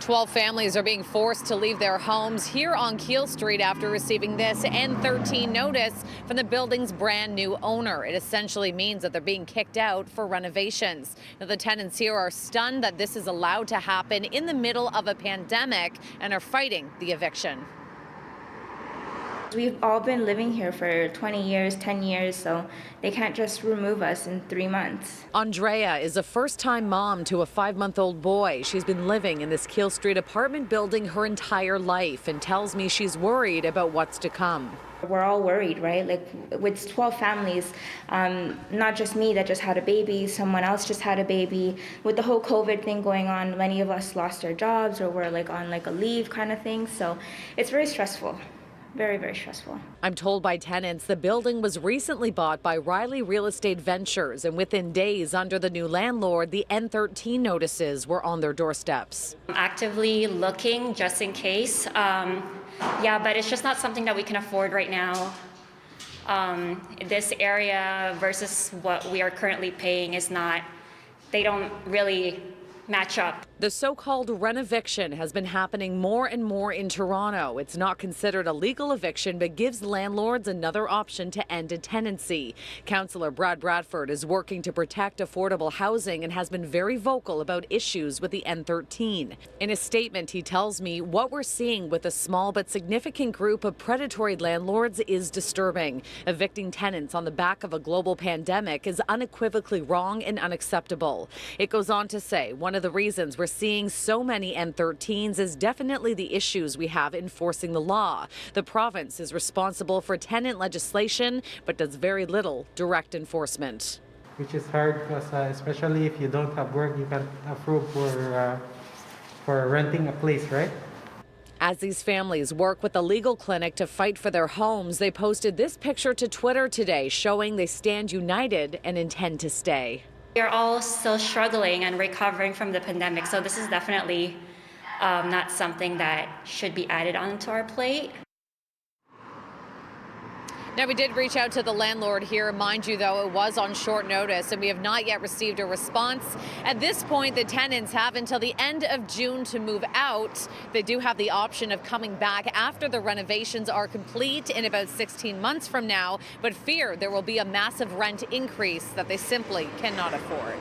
12 families are being forced to leave their homes here on Keele Street after receiving this N13 notice from the building's brand new owner. It essentially means that they're being kicked out for renovations. Now, the tenants here are stunned that this is allowed to happen in the middle of a pandemic and are fighting the eviction. We've all been living here for 20 years, 10 years, so they can't just remove us in 3 months. Andrea is a first-time mom to a 5-month-old boy. She's been living in this Keele Street apartment building her entire life and tells me she's worried about what's to come. We're all worried, right? Like with 12 families, not just me that just had a baby, someone else just had a baby. With the whole COVID thing going on, many of us lost our jobs or were like on like a leave kind of thing. So it's very stressful. Very, very stressful. I'm told by tenants the building was recently bought by Riley Real Estate Ventures, and within days under the new landlord, the N13 notices were on their doorsteps. I'm actively looking just in case. Yeah, but it's just not something that we can afford right now. This area versus what we are currently paying is not, they don't really match up. The so-called renoviction has been happening more and more in Toronto. It's not considered a legal eviction, but gives landlords another option to end a tenancy. Councillor Brad Bradford is working to protect affordable housing and has been very vocal about issues with the N13. In a statement, he tells me what we're seeing with a small but significant group of predatory landlords is disturbing. Evicting tenants on the back of a global pandemic is unequivocally wrong and unacceptable. It goes on to say one of the reasons we're seeing so many N13s is definitely the issues we have enforcing the law. The province is responsible for tenant legislation, but does very little direct enforcement. Which is hard because especially if you don't have work, you can't approve for renting a place, right? As these families work with the legal clinic to fight for their homes, they posted this picture to Twitter today showing they stand united and intend to stay. We are all still struggling and recovering from the pandemic, so this is definitely not something that should be added onto our plate. Now, we did reach out to the landlord here. Mind you, though, it was on short notice, and we have not yet received a response. At this point, the tenants have until the end of June to move out. They do have the option of coming back after the renovations are complete in about 16 months from now, but fear there will be a massive rent increase that they simply cannot afford.